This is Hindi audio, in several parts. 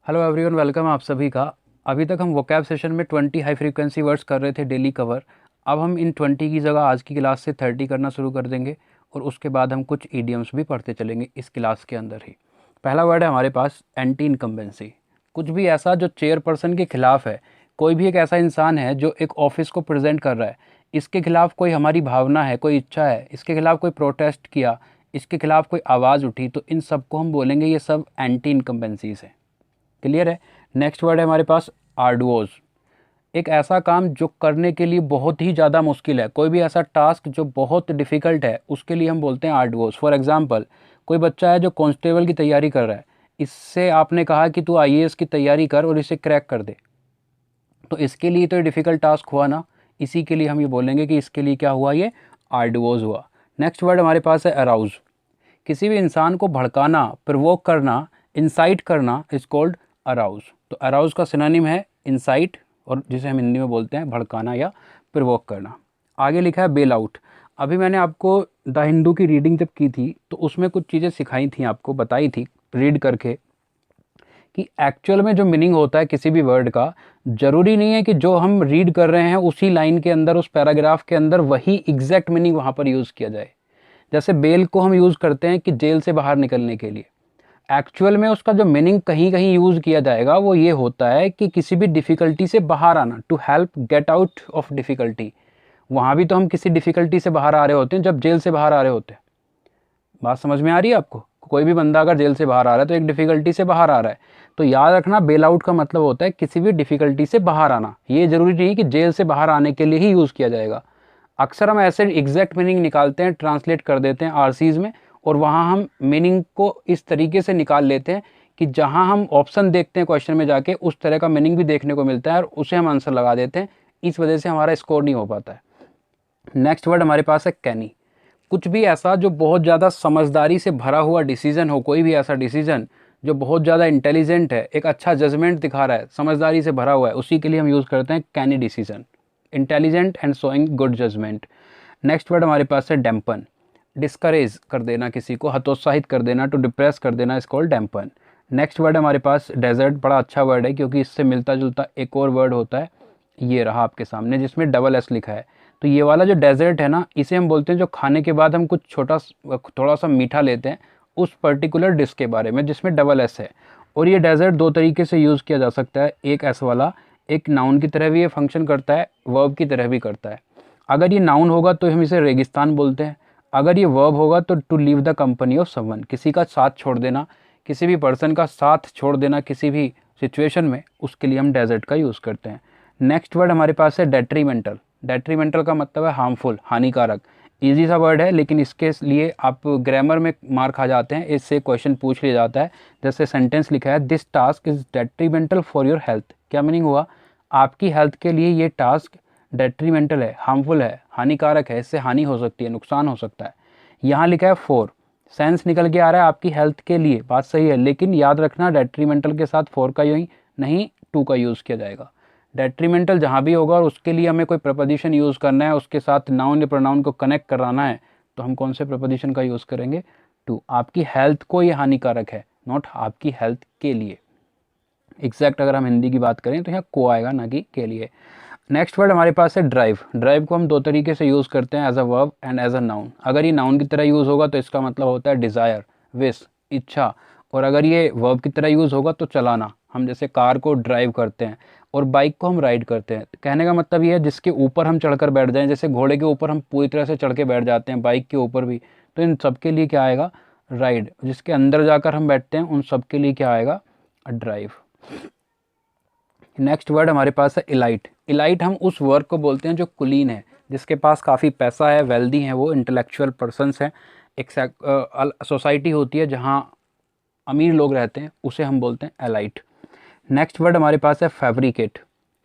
हेलो एवरीवन, वेलकम आप सभी का। अभी तक हम वोकैब सेशन में 20 हाई फ्रीक्वेंसी वर्ड्स कर रहे थे डेली कवर। अब हम इन 20 की जगह आज की क्लास से 30 करना शुरू कर देंगे और उसके बाद हम कुछ ईडियम्स भी पढ़ते चलेंगे इस क्लास के अंदर ही। पहला वर्ड है हमारे पास एंटी इनकम्बेंसी। कुछ भी ऐसा जो चेयरपर्सन के खिलाफ है। कोई भी एक ऐसा इंसान है जो एक ऑफिस को प्रेजेंट कर रहा है, इसके खिलाफ कोई हमारी भावना है, कोई इच्छा है, इसके खिलाफ कोई प्रोटेस्ट किया, इसके खिलाफ कोई आवाज़ उठी, तो इन सब को हम बोलेंगे ये सब एंटी इनकम्बेंसीज है। क्लियर है। नेक्स्ट वर्ड है हमारे पास आर्डुओज। एक ऐसा काम जो करने के लिए बहुत ही ज़्यादा मुश्किल है, कोई भी ऐसा टास्क जो बहुत डिफ़िकल्ट है, उसके लिए हम बोलते हैं आर्डुओज। फॉर एग्जांपल, कोई बच्चा है जो कांस्टेबल की तैयारी कर रहा है, इससे आपने कहा कि तू आईएएस की तैयारी कर और इसे क्रैक कर दे, तो इसके लिए तो डिफ़िकल्ट टास्क हुआ ना। इसी के लिए हम ये बोलेंगे कि इसके लिए क्या हुआ, ये आर्डुओज हुआ। नेक्स्ट वर्ड हमारे पास है अराउज। किसी भी इंसान को भड़काना, प्रोवोक करना, इंसाइट करना इज कॉल्ड अराउज। तो अराउज का सिनोनिम है इंसाइट, और जिसे हम हिंदी में बोलते हैं भड़काना या प्रोवोक करना। आगे लिखा है बेल आउट। अभी मैंने आपको द हिंदू की रीडिंग जब की थी तो उसमें कुछ चीज़ें सिखाई थी, आपको बताई थी रीड करके कि एक्चुअल में जो मीनिंग होता है किसी भी वर्ड का, ज़रूरी नहीं है कि जो हम रीड कर रहे हैं उसी लाइन के अंदर, उस पैराग्राफ के अंदर वही एग्जैक्ट मीनिंग वहाँ पर यूज़ किया जाए। जैसे बेल को हम यूज़ करते हैं कि जेल से बाहर निकलने के लिए, एक्चुअल में उसका जो मीनिंग कहीं कहीं यूज़ किया जाएगा वो ये होता है कि किसी भी डिफ़िकल्टी से बाहर आना, to help get out of difficulty. वहाँ भी तो हम किसी डिफ़िकल्टी से बाहर आ रहे होते हैं जब जेल से बाहर आ रहे होते हैं। बात समझ में आ रही है आपको? कोई भी बंदा अगर जेल से बाहर आ रहा है तो एक डिफ़िकल्टी से बाहर आ रहा है, तो याद रखना बेल आउट का मतलब होता है किसी भी डिफ़िकल्टी से बाहर आना। ये ज़रूरी नहीं कि जेल से बाहर आने के लिए ही यूज़ किया जाएगा। अक्सर हम ऐसे एग्जैक्ट मीनिंग निकालते हैं, ट्रांसलेट कर देते हैं आरसीज में, और वहाँ हम मीनिंग को इस तरीके से निकाल लेते हैं कि जहाँ हम ऑप्शन देखते हैं क्वेश्चन में जाके उस तरह का मीनिंग भी देखने को मिलता है और उसे हम आंसर लगा देते हैं। इस वजह से हमारा स्कोर नहीं हो पाता है। नेक्स्ट वर्ड हमारे पास है कैनी। कुछ भी ऐसा जो बहुत ज़्यादा समझदारी से भरा हुआ डिसीजन हो, कोई भी ऐसा डिसीजन जो बहुत ज़्यादा इंटेलिजेंट है, एक अच्छा जजमेंट दिखा रहा है, समझदारी से भरा हुआ है, उसी के लिए हम यूज़ करते हैं canny decision. Intelligent and showing good judgement. Next word हमारे पास है डैम्पन। डिस्करेज कर देना, किसी को हतोत्साहित कर देना, टू डिप्रेस कर देना is called dampen. Next word हमारे पास डेजर्ट। बड़ा अच्छा वर्ड है क्योंकि इससे मिलता जुलता एक और वर्ड होता है, ये रहा आपके सामने जिसमें डबल एस लिखा है। तो ये वाला जो डेजर्ट है ना, इसे हम बोलते हैं जो खाने के बाद हम कुछ थोड़ा सा मीठा लेते हैं उस पर्टिकुलर डिश के बारे में जिसमें डबल एस है। और ये डेजर्ट दो तरीके से यूज़ किया जा सकता है। एक एस वाला, एक नाउन की तरह भी ये फंक्शन करता है, वर्ब की तरह भी करता है। अगर ये नाउन होगा तो हम इसे रेगिस्तान बोलते हैं। अगर ये वर्ब होगा तो to leave the company of someone, किसी का साथ छोड़ देना, किसी भी पर्सन का साथ छोड़ देना किसी भी सिचुएशन में, उसके लिए हम डेजर्ट का यूज़ करते हैं। नेक्स्ट वर्ड हमारे पास है डेट्रीमेंटल। डेट्रीमेंटल का मतलब है हार्मफुल, हानिकारक। इजी सा वर्ड है लेकिन इसके लिए आप ग्रामर में मार खा जाते हैं, इससे क्वेश्चन पूछ लिया जाता है। जैसे सेंटेंस लिखा है, this task is detrimental for your health. क्या मीनिंग हुआ? आपकी हेल्थ के लिए ये टास्क डेट्रीमेंटल है, हार्मफुल है, हानिकारक है, इससे हानि हो सकती है, नुकसान हो सकता है। यहाँ लिखा है फॉर, सेंस निकल के आ रहा है आपकी हेल्थ के लिए, बात सही है, लेकिन याद रखना डेट्रीमेंटल के साथ फॉर का ही नहीं, टू का यूज़ किया जाएगा। डेट्रीमेंटल जहाँ भी होगा और उसके लिए हमें कोई प्रपोजिशन यूज़ करना है, उसके साथ नाउन या प्रोनाउन को कनेक्ट कराना है, तो हम कौन से प्रपोजिशन का यूज़ करेंगे? टू। आपकी हेल्थ को ये हानिकारक है, नॉट आपकी हेल्थ के लिए। एग्जैक्ट अगर हम हिंदी की बात करें तो यहाँ को आएगा, ना कि के लिए। नेक्स्ट वर्ड हमारे पास है ड्राइव। ड्राइव को हम दो तरीके से यूज़ करते हैं, as a verb and as a noun. अगर ये नाउन की तरह यूज़ होगा तो इसका मतलब होता है डिज़ायर, विश, इच्छा। और अगर ये वर्ब की तरह यूज़ होगा तो चलाना। हम जैसे कार को ड्राइव करते हैं और बाइक को हम राइड करते हैं। कहने का मतलब ये है जिसके ऊपर हम चढ़कर बैठ जाएं, जैसे घोड़े के ऊपर हम पूरी तरह से चढ़ के बैठ जाते हैं, बाइक के ऊपर भी। तो इन सब के लिए क्या आएगा? राइड। जिसके अंदर जाकर हम बैठते हैं उन सब के लिए क्या आएगा? ड्राइव। नेक्स्ट वर्ड हमारे पास है इलाइट। इलाइट हम उस वर्क को बोलते हैं जो कुलीन है, जिसके पास काफ़ी पैसा है, वेल्दी है, वो इंटेलेक्चुअल पर्सनस हैं। एक सोसाइटी होती है जहाँ अमीर लोग रहते हैं, उसे हम बोलते हैं एलाइट। नेक्स्ट वर्ड हमारे पास है फैब्रिकेट।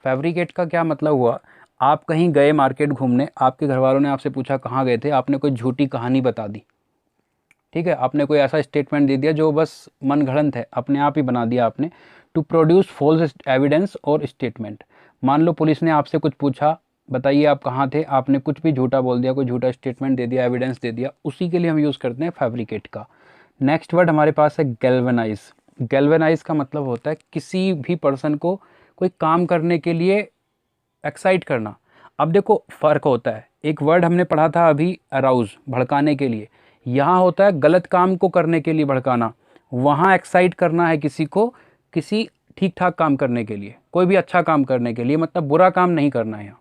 फैब्रिकेट का क्या मतलब हुआ? आप कहीं गए मार्केट घूमने, आपके घर वालों ने आपसे पूछा कहाँ गए थे, आपने कोई झूठी कहानी बता दी, ठीक है, आपने कोई ऐसा स्टेटमेंट दे दिया जो बस मन घड़ंत है, अपने आप ही बना दिया आपने। टू प्रोड्यूस फॉल्स एविडेंस और स्टेटमेंट। मान लो पुलिस ने आपसे कुछ पूछा, बताइए आप कहाँ थे, आपने कुछ भी झूठा बोल दिया, कोई झूठा स्टेटमेंट दे दिया, एविडेंस दे दिया, उसी के लिए हम यूज़ करते हैं फैब्रिकेट का। नेक्स्ट वर्ड हमारे पास है गैल्वेनाइज। गैल्वेनाइज का मतलब होता है किसी भी पर्सन को कोई काम करने के लिए एक्साइट करना। अब देखो फ़र्क होता है, एक वर्ड हमने पढ़ा था अभी अराउज, भड़काने के लिए, यहाँ होता है गलत काम को करने के लिए भड़काना, वहाँ एक्साइट करना है किसी को किसी ठीक ठाक काम करने के लिए, कोई भी अच्छा काम करने के लिए, मतलब बुरा काम नहीं करना है यहाँ।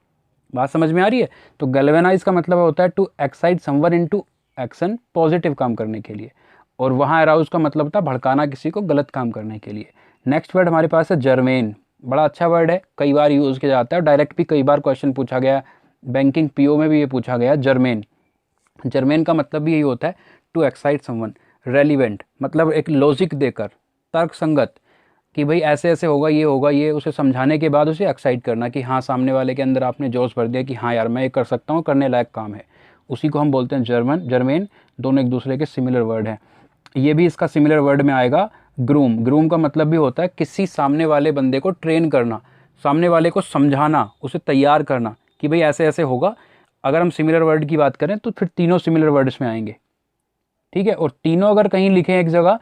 बात समझ में आ रही है? तो गैल्वेनाइज का मतलब होता है to excite someone into action, positive काम करने के लिए, और वहाँ अराउज का मतलब था भड़काना किसी को गलत काम करने के लिए। नेक्स्ट वर्ड हमारे पास है जर्मेन। बड़ा अच्छा वर्ड है, कई बार यूज़ किया जाता है, डायरेक्ट भी कई बार क्वेश्चन पूछा गया, बैंकिंग पीओ में भी ये पूछा गया जर्मेन। जर्मेन का मतलब भी यही होता है टू एक्साइट समवन। रेलिवेंट मतलब एक लॉजिक देकर, तर्क संगत, कि भाई ऐसे ऐसे होगा, ये उसे समझाने के बाद उसे एक्साइट करना कि हाँ, सामने वाले के अंदर आपने जोश भर दिया कि हाँ यार मैं ये कर सकता हूँ, करने लायक काम है, उसी को हम बोलते हैं जर्मेन। दोनों एक दूसरे के सिमिलर वर्ड हैं। ये भी इसका सिमिलर वर्ड में आएगा ग्रूम। ग्रूम का मतलब भी होता है किसी सामने वाले बंदे को ट्रेन करना, सामने वाले को समझाना, उसे तैयार करना कि भाई ऐसे ऐसे होगा। अगर हम सिमिलर वर्ड की बात करें तो फिर तीनों सिमिलर वर्ड्स में आएंगे, ठीक है। और तीनों अगर कहीं लिखे एक जगह,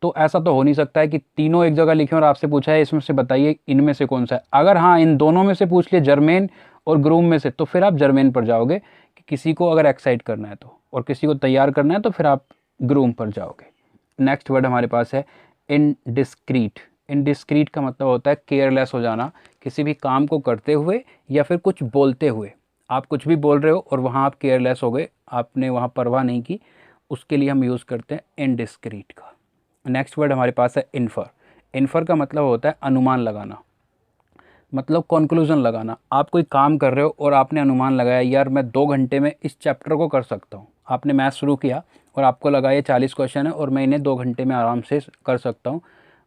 तो ऐसा तो हो नहीं सकता है कि तीनों एक जगह लिखे और आपसे पूछा है इसमें से बताइए इनमें से कौन सा है। अगर हाँ इन दोनों में से पूछ लिए, जर्मेन और ग्रूम में से, तो फिर आप जर्मेन पर जाओगे कि किसी को अगर एक्साइट करना है तो, और किसी को तैयार करना है तो फिर आप ग्रूम पर जाओगे। नेक्स्ट वर्ड हमारे पास है इनडिस्क्रीट। इनडिस्क्रीट का मतलब होता है केयरलेस हो जाना, किसी भी काम को करते हुए या फिर कुछ बोलते हुए। आप कुछ भी बोल रहे हो और वहाँ आप केयरलेस हो गए, आपने वहाँ परवाह नहीं की, उसके लिए हम यूज़ करते हैं इनडिस्क्रीट का। नेक्स्ट वर्ड हमारे पास है इन्फर। इन्फर का मतलब होता है अनुमान लगाना, मतलब कंक्लूजन लगाना। आप कोई काम कर रहे हो और आपने अनुमान लगाया यार मैं 2 घंटे में इस चैप्टर को कर सकता हूँ। आपने मैथ शुरू किया और आपको लगा ये 40 क्वेश्चन है और मैं इन्हें 2 घंटे में आराम से कर सकता हूँ,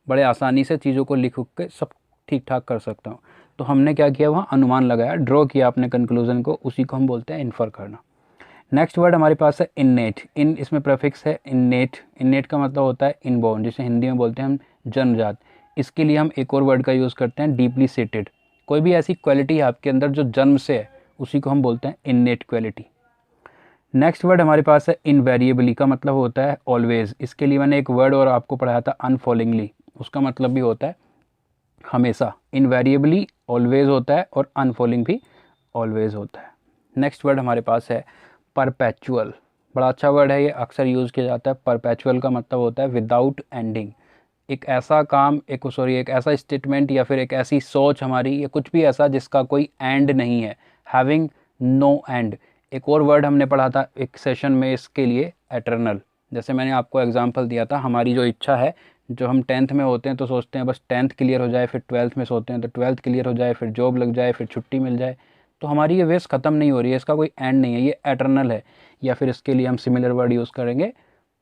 बड़े आसानी से चीज़ों को लिख के सब ठीक ठाक कर सकता हूँ। तो हमने क्या किया, वहाँ अनुमान लगाया, ड्रॉ किया अपने कंक्लूजन को, उसी को हम बोलते हैं इन्फर करना। नेक्स्ट वर्ड हमारे पास है इन्नेट। इन इसमें प्रेफिक्स है इन्नेट। इन्नेट का मतलब होता है इनबॉर्न, जिसे हिंदी में बोलते हैं हम जन्मजात। इसके लिए हम एक और वर्ड का यूज़ करते हैं डीपली सीटेड। कोई भी ऐसी क्वालिटी है आपके अंदर जो जन्म से है, उसी को हम बोलते हैं इन्नेट क्वालिटी। नेक्स्ट वर्ड हमारे पास है इनवेरिएबली का मतलब होता है ऑलवेज। इसके लिए मैंने एक वर्ड और आपको पढ़ाया था अनफॉलिंगली, उसका मतलब भी होता है हमेशा। इनवेरिएबली ऑलवेज होता है और अनफॉलिंग भी ऑलवेज होता है। नेक्स्ट वर्ड हमारे पास है परपेचुअल। बड़ा अच्छा वर्ड है, ये अक्सर यूज़ किया जाता है। परपेचुअल का मतलब होता है विदाउट एंडिंग। एक ऐसा काम, एक ऐसा स्टेटमेंट या फिर एक ऐसी सोच हमारी, या कुछ भी ऐसा जिसका कोई एंड नहीं है, हैविंग नो एंड। एक और वर्ड हमने पढ़ा था एक सेशन में इसके लिए, एटर्नल। जैसे मैंने आपको एग्जांपल दिया था, हमारी जो इच्छा है, जो हम 10th में होते हैं तो सोचते हैं बस 10th क्लियर हो जाए, फिर 12th में सोचते हैं तो 12th क्लियर हो जाए, फिर जॉब लग जाए, फिर छुट्टी मिल जाए। तो हमारी ये वेस ख़त्म नहीं हो रही है, इसका कोई एंड नहीं है, ये एटर्नल है। या फिर इसके लिए हम सिमिलर वर्ड यूज़ करेंगे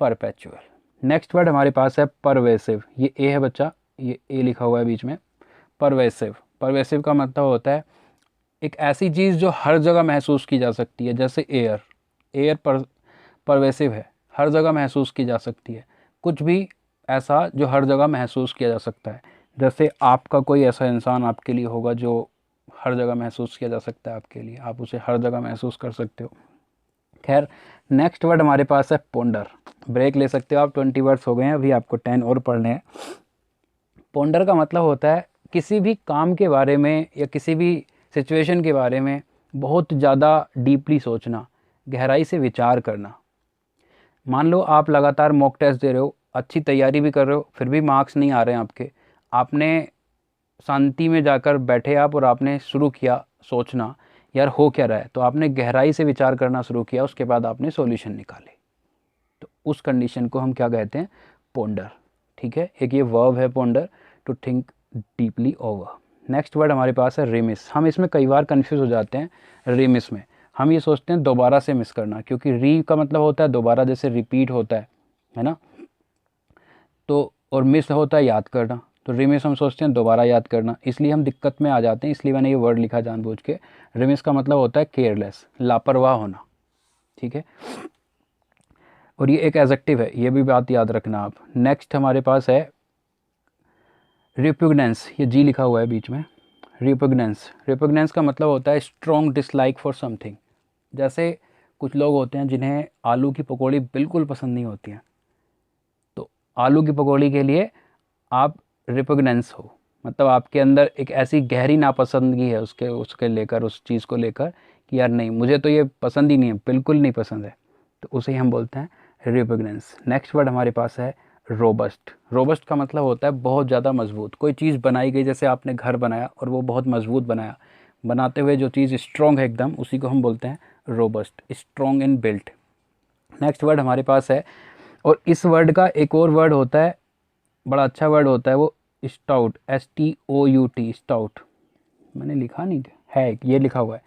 परपेचुअल। नेक्स्ट वर्ड हमारे पास है परवेसिव। ये ए है बच्चा, ये ए लिखा हुआ है बीच में। परवेसिव, परवेसिव का मतलब होता है एक ऐसी चीज़ जो हर जगह महसूस की जा सकती है, जैसे एयर। एयर परवेसिव है, हर जगह महसूस की जा सकती है। कुछ भी ऐसा जो हर जगह महसूस किया जा सकता है, जैसे आपका कोई ऐसा इंसान आपके लिए होगा जो हर जगह महसूस किया जा सकता है आपके लिए, आप उसे हर जगह महसूस कर सकते हो। खैर, नेक्स्ट वर्ड हमारे पास है पोंडर। ब्रेक ले सकते हो आप, 20 वर्ड्स हो गए हैं, अभी आपको 10 और पढ़ने हैं। पोंडर का मतलब होता है किसी भी काम के बारे में या किसी भी सिचुएशन के बारे में बहुत ज़्यादा डीपली सोचना, गहराई से विचार करना। मान लो आप लगातार मॉक टेस्ट दे रहे हो, अच्छी तैयारी भी कर रहे हो, फिर भी मार्क्स नहीं आ रहे हैं आपके। आपने शांति में जाकर बैठे आप और आपने शुरू किया सोचना यार हो क्या रहा है, तो आपने गहराई से विचार करना शुरू किया, उसके बाद आपने सॉल्यूशन निकाले। तो उस कंडीशन को हम क्या कहते हैं, पोंडर। ठीक है, एक ये वर्ब है ponder, to think deeply over. Next word हमारे पास है रिमिस। हम इसमें कई बार कंफ्यूज हो जाते हैं। रिमिस में हम ये सोचते हैं दोबारा से मिस करना, क्योंकि री का मतलब होता है दोबारा, जैसे रिपीट होता है ना। तो और मिस होता है याद करना, तो रिमिस हम सोचते हैं दोबारा याद करना, इसलिए हम दिक्कत में आ जाते हैं। इसलिए मैंने ये वर्ड लिखा जानबूझ के। रिमिस का मतलब होता है केयरलेस, लापरवाह होना। ठीक है, और ये एक एडजेक्टिव है, ये भी बात याद रखना आप। नेक्स्ट हमारे पास है रिपुग्नेंस। ये जी लिखा हुआ है बीच में, रिपुग्नेंस। रिपुग्नेंस का मतलब होता है स्ट्रॉन्ग डिसलाइक फॉर समथिंग। जैसे कुछ लोग होते हैं जिन्हें आलू की पकौड़ी बिल्कुल पसंद नहीं होती है, तो आलू की पकौड़ी के लिए आप रिपुग्नेंस हो, मतलब आपके अंदर एक ऐसी गहरी नापसंदगी है उसके उसके लेकर, उस चीज़ को लेकर कि यार नहीं, मुझे तो ये पसंद ही नहीं है, बिल्कुल नहीं पसंद है, तो उसे ही हम बोलते हैं रिपुग्नेंस। नेक्स्ट वर्ड हमारे पास है रोबस्ट। रोबस्ट का मतलब होता है बहुत ज़्यादा मजबूत। कोई चीज़ बनाई गई, जैसे आपने घर बनाया और वो बहुत मजबूत बनाया, बनाते हुए जो चीज़ स्ट्रॉन्ग है एकदम, उसी को हम बोलते हैं robust, strong in built. Next word हमारे पास है, और इस वर्ड का एक और वर्ड होता है, बड़ा अच्छा वर्ड होता है वो, स्टाउट, STOUT, स्टाउट। मैंने लिखा नहीं है, ये लिखा हुआ है,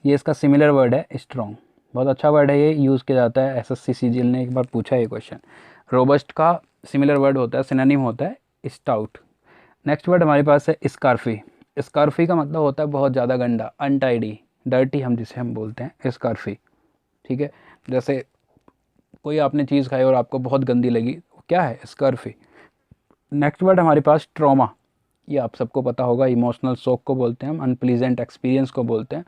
ये इसका सिमिलर वर्ड है स्ट्रॉन्ग। बहुत अच्छा वर्ड है, ये यूज़ किया जाता है, SSC CGL ने एक बार पूछा है ये क्वेश्चन। रोबस्ट का सिमिलर वर्ड होता है, सिनोनिम होता है स्टाउट। नेक्स्ट वर्ड हमारे पास है स्कार्फी। स्कार्फी का मतलब होता है बहुत ज़्यादा गंदा, अनटाइडी, डर्टी, हम जिसे हम बोलते हैं स्कार्फी। ठीक है, जैसे कोई आपने चीज़ खाई और आपको बहुत गंदी लगी, क्या है, स्कार्फी। नेक्स्ट वर्ड हमारे पास ट्रॉमा। ये आप सबको पता होगा, इमोशनल शॉक को बोलते हैं हम, अनप्लीजेंट एक्सपीरियंस को बोलते हैं।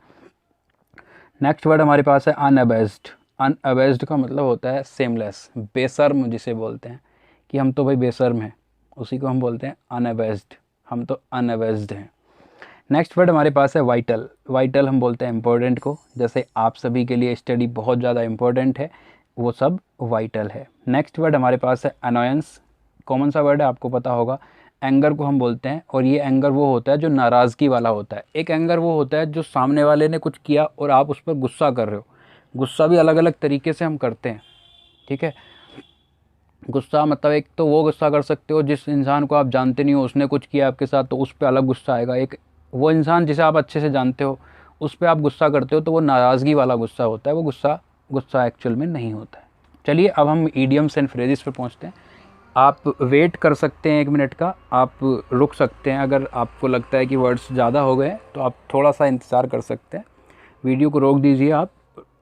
नेक्स्ट वर्ड हमारे पास है अनअबेस्ड। अनअबेस्ड का मतलब होता है सेमलेस, बेशर्म जिसे बोलते हैं, कि हम तो भाई बेशर्म हैं, उसी को हम बोलते हैं अनअबेस्ड, हम तो अनअबेस्ड हैं। नेक्स्ट वर्ड हमारे पास है वाइटल। वाइटल हम बोलते हैं इम्पोर्टेंट को, जैसे आप सभी के लिए स्टडी बहुत ज़्यादा इम्पोर्टेंट है, वो सब वाइटल है। नेक्स्ट वर्ड हमारे पास है अनोयंस। कॉमन सा वर्ड है, आपको पता होगा। एंगर को हम बोलते हैं, और ये एंगर वो होता है जो नाराज़गी वाला होता है। एक एंगर वो होता है जो सामने वाले ने कुछ किया और आप उस पर गुस्सा कर रहे हो। गुस्सा भी अलग अलग तरीके से हम करते हैं, ठीक है। गुस्सा मतलब एक तो वो गुस्सा कर सकते हो जिस इंसान को आप जानते नहीं हो, उसने कुछ किया आपके साथ तो उस पर अलग गुस्सा आएगा। एक वो इंसान जिसे आप अच्छे से जानते हो, उस पर आप गुस्सा करते हो, तो वो नाराज़गी वाला गुस्सा होता है। वो गुस्सा गुस्सा एक्चुअल में नहीं होता है। चलिए अब हम ईडियम्स एंड फ्रेजेस पे पहुंचते हैं। आप वेट कर सकते हैं 1 मिनट का, आप रुक सकते हैं, अगर आपको लगता है कि वर्ड्स ज़्यादा हो गए तो आप थोड़ा सा इंतज़ार कर सकते हैं। वीडियो को रोक दीजिए, आप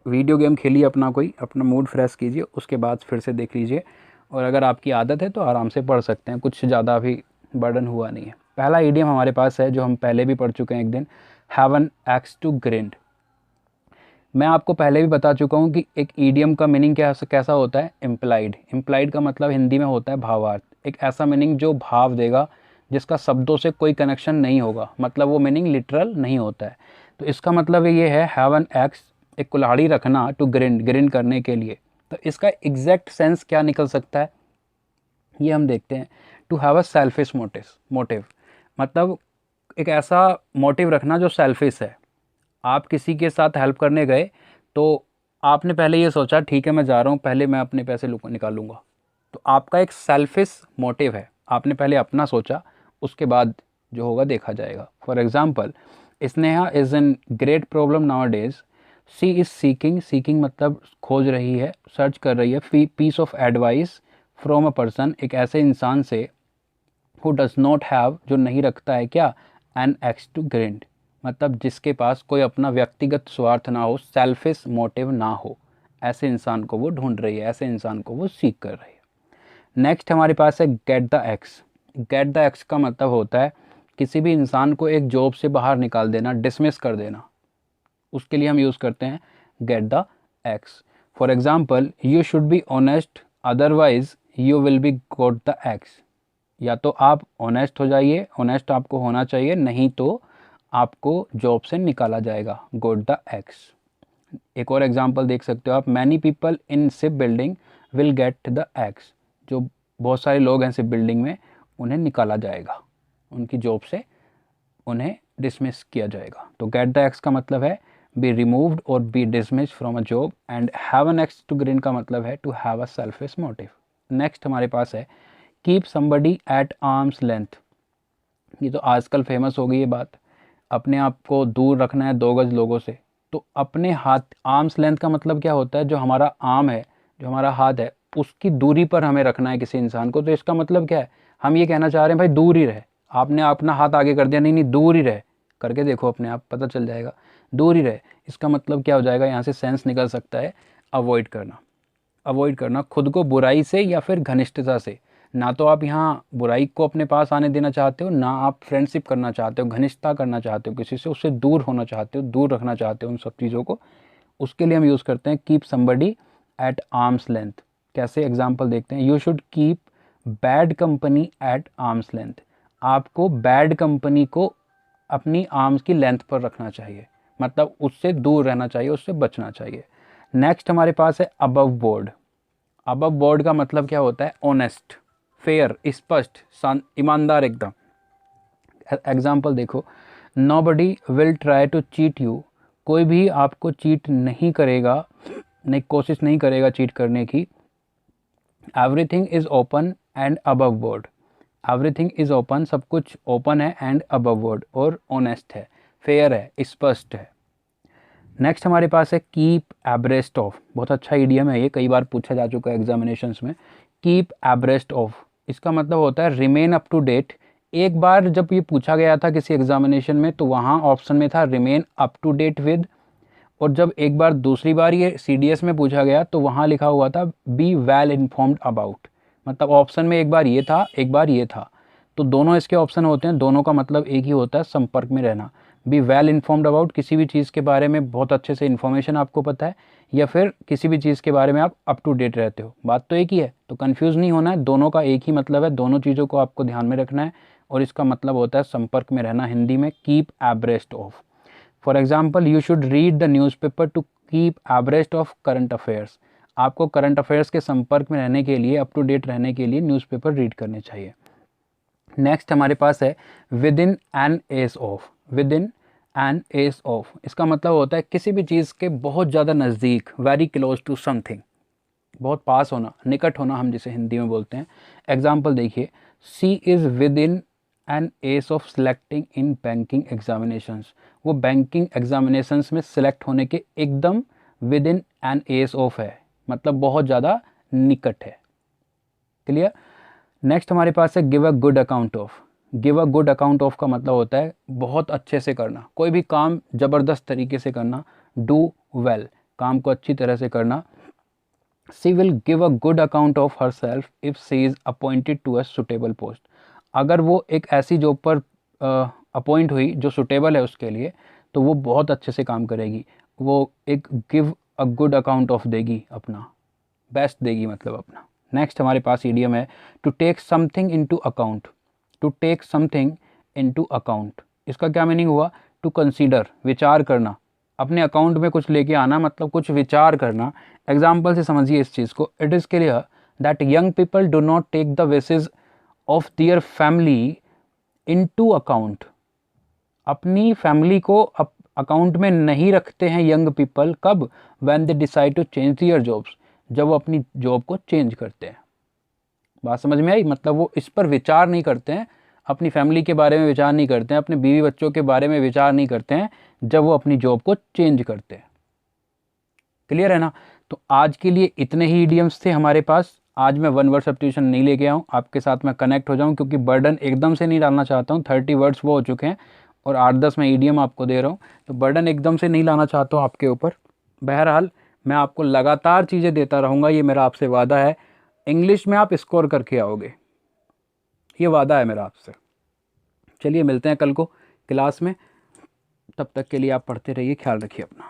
वीडियो गेम खेलिए, अपना मूड फ्रेश कीजिए, उसके बाद फिर से देख लीजिए। और अगर आपकी आदत है तो आराम से पढ़ सकते हैं, कुछ ज़्यादा भी बर्डन हुआ नहीं है। पहला ईडियम हमारे पास है जो हम पहले भी पढ़ चुके हैं एक दिन, have an axe to grind. मैं आपको पहले भी बता चुका हूँ कि एक ईडियम का मीनिंग कैसा होता है, इम्प्लाइड। इम्प्लाइड का मतलब हिंदी में होता है भावार्थ, एक ऐसा मीनिंग जो भाव देगा, जिसका शब्दों से कोई कनेक्शन नहीं होगा, मतलब वो मीनिंग लिटरल नहीं होता है। तो इसका मतलब ये है हैव एन एक्स, एक कुल्हाड़ी रखना, टू ग्रिंड, ग्रिंड करने के लिए। तो इसका एग्जैक्ट सेंस क्या निकल सकता है, ये हम देखते हैं। To have a selfish motive, मतलब एक ऐसा मोटिव रखना जो सेल्फिश है। आप किसी के साथ हेल्प करने गए तो आपने पहले ये सोचा ठीक है मैं जा रहा हूँ, पहले मैं अपने पैसे निकालूंगा, तो आपका एक सेल्फिश मोटिव है। आपने पहले अपना सोचा, उसके बाद जो होगा देखा जाएगा। For example, Sneha is an great problem now days, she is seeking, seeking मतलब खोज रही है, सर्च कर रही है, piece of advice from a person, एक ऐसे इंसान से, हु डज़ नॉट हैव, जो नहीं रखता है क्या, एन एक्स टू ग्रिंड, मतलब जिसके पास कोई अपना व्यक्तिगत स्वार्थ ना हो, सेल्फिश मोटिव ना हो, ऐसे इंसान को वो ढूंढ रही है, ऐसे इंसान को वो सीख कर रही है। नेक्स्ट हमारे पास है get the x. Get the x का मतलब होता है किसी भी इंसान को एक जॉब से बाहर निकाल देना, डिसमिस कर देना, उसके लिए हम यूज़ करते हैं get the x. For example, you should be honest otherwise you will be goat the x, या तो आप ऑनेस्ट हो जाइए, ऑनेस्ट आपको होना चाहिए, नहीं तो आपको जॉब से निकाला जाएगा, गोट द एक्स। एक और एग्जांपल देख सकते हो आप, many people in ship building will get the x, जो बहुत सारे लोग हैं शिप बिल्डिंग में, उन्हें निकाला जाएगा, उनकी जॉब से उन्हें डिसमिस किया जाएगा। तो गेट द एक्स का मतलब है बी रिमूव्ड और be dismissed from a job, and have an axe to grind का मतलब है to have a selfish motive. Next हमारे पास है keep somebody at arms length. ये तो आजकल फेमस हो गई ये बात, अपने आप को दूर रखना है 2 गज लोगों से। तो अपने हाथ, आर्म्स लेंथ का मतलब क्या होता है, जो हमारा आर्म है, जो हमारा हाथ है, उसकी दूरी पर हमें रखना है किसी इंसान को। तो इसका मतलब क्या है, हम ये कहना चाह रहे हैं भाई दूर ही रहे। आपने अपना हाथ आगे कर दिया, नहीं नहीं दूर ही रहे, करके देखो अपने आप पता चल जाएगा, दूर ही रहे। इसका मतलब क्या हो जाएगा, यहाँ से सेंस निकल सकता है अवॉइड करना। अवॉइड करना खुद को बुराई से या फिर घनिष्ठता से। ना तो आप यहाँ बुराई को अपने पास आने देना चाहते हो, ना आप फ्रेंडशिप करना चाहते हो, घनिष्ठता करना चाहते हो किसी से, उससे दूर होना चाहते हो, दूर रखना चाहते हो उन सब चीज़ों को। उसके लिए हम यूज़ करते हैं keep somebody at arms length. कैसे, एग्जाम्पल देखते हैं, you should keep bad company at arms length, आपको बैड कंपनी को अपनी आर्म्स की लेंथ पर रखना चाहिए, मतलब उससे दूर रहना चाहिए, उससे बचना चाहिए। नेक्स्ट हमारे पास है अबव बोर्ड। अबव बोर्ड का मतलब क्या होता है? ऑनेस्ट, फेयर, स्पष्ट, ईमानदार एकदम। एग्जाम्पल देखो, nobody will try to cheat you, कोई भी आपको चीट नहीं करेगा, नहीं कोशिश नहीं करेगा चीट करने की। Everything is open and above board, everything is open, सब कुछ ओपन है, एंड अबव बोर्ड, और ऑनेस्ट है, फेयर है, स्पष्ट है। नेक्स्ट हमारे पास है कीप एब्रेस्ट ऑफ, बहुत अच्छा ईडियम है ये, कई बार पूछा जा चुका है एग्जामिनेशंस में। कीप एब्रेस्ट ऑफ, इसका मतलब होता है रिमेन अप टू डेट। एक बार जब ये पूछा गया था किसी एग्जामिनेशन में तो वहाँ ऑप्शन में था remain up to date with, और जब एक बार दूसरी बार ये CDS में पूछा गया तो वहाँ लिखा हुआ था बी वेल इन्फॉर्म्ड अबाउट, मतलब ऑप्शन में एक बार ये था, एक बार ये था, तो दोनों इसके ऑप्शन होते हैं, दोनों का मतलब एक ही होता है, संपर्क में रहना। बी वेल इन्फॉर्म्ड अबाउट, किसी भी चीज़ के बारे में बहुत अच्छे से इन्फॉर्मेशन आपको पता है, या फिर किसी भी चीज़ के बारे में आप अप टू डेट रहते हो, बात तो एक ही है, तो कन्फ्यूज़ नहीं होना है, दोनों का एक ही मतलब है, दोनों चीज़ों को आपको ध्यान में रखना है, और इसका मतलब होता है संपर्क में रहना, हिंदी में keep abreast of. For example, you should read the newspaper to keep abreast of current affairs, आपको करंट अफेयर्स के संपर्क में रहने के लिए, अप टू डेट रहने के लिए न्यूज़पेपर रीड करने चाहिए। नेक्स्ट हमारे पास है within an as of, within an as of, इसका मतलब होता है किसी भी चीज़ के बहुत ज़्यादा नज़दीक, वेरी क्लोज टू समथिंग, बहुत पास होना, निकट होना, हम जिसे हिंदी में बोलते हैं। एग्जाम्पल देखिए, she is within an as of selecting in banking examinations, वो बैंकिंग एग्जामिनेशंस में सेलेक्ट होने के एकदम within an as of है, मतलब बहुत ज़्यादा निकट है। क्लियर? नेक्स्ट हमारे पास है give a good account of. Give a good account of का मतलब होता है बहुत अच्छे से करना, कोई भी काम ज़बरदस्त तरीके से करना, डू वेल, काम को अच्छी तरह से करना। She will give a good account of herself if she is appointed to a suitable post, अगर वो एक ऐसी जॉब पर अपॉइंट हुई जो सुटेबल है उसके लिए, तो वो बहुत अच्छे से काम करेगी, वो एक give a good account of देगी, अपना बेस्ट देगी मतलब अपना। नेक्स्ट हमारे पास ईडियम है to take something into account. To take something into account, इसका क्या मीनिंग हुआ? टू कंसीडर, विचार करना, अपने अकाउंट में कुछ लेके आना, मतलब कुछ विचार करना। एग्जाम्पल से समझिए इस चीज़ को, it is clear that young people do not take the wishes of their family into account, अपनी फैमिली को अकाउंट में नहीं रखते हैं यंग पीपल, कब? When they decide to change their jobs, जब वो अपनी जॉब को चेंज करते हैं। बात समझ में आई? मतलब वो इस पर विचार नहीं करते हैं, अपनी फैमिली के बारे में विचार नहीं करते हैं, अपने बीवी बच्चों के बारे में विचार नहीं करते हैं जब वो अपनी जॉब को चेंज करते हैं। क्लियर है ना? तो आज के लिए इतने ही इडियम्स थे हमारे पास। आज मैं 1 वर्ड सब्स्टिट्यूशन नहीं लेके आऊँ, आपके साथ मैं कनेक्ट हो जाऊँ, क्योंकि बर्डन एकदम से नहीं डालना चाहता हूँ। 30 वर्ड्स वो हो चुके हैं और 8-10 मैं ईडियम आपको दे रहा हूँ, तो बर्डन एकदम से नहीं लाना चाहता हूँ आपके ऊपर। बहरहाल मैं आपको लगातार चीज़ें देता रहूँगा, ये मेरा आपसे वादा है। इंग्लिश में आप स्कोर करके आओगे, ये वादा है मेरा आपसे। चलिए मिलते हैं कल को क्लास में, तब तक के लिए आप पढ़ते रहिए, ख्याल रखिए अपना।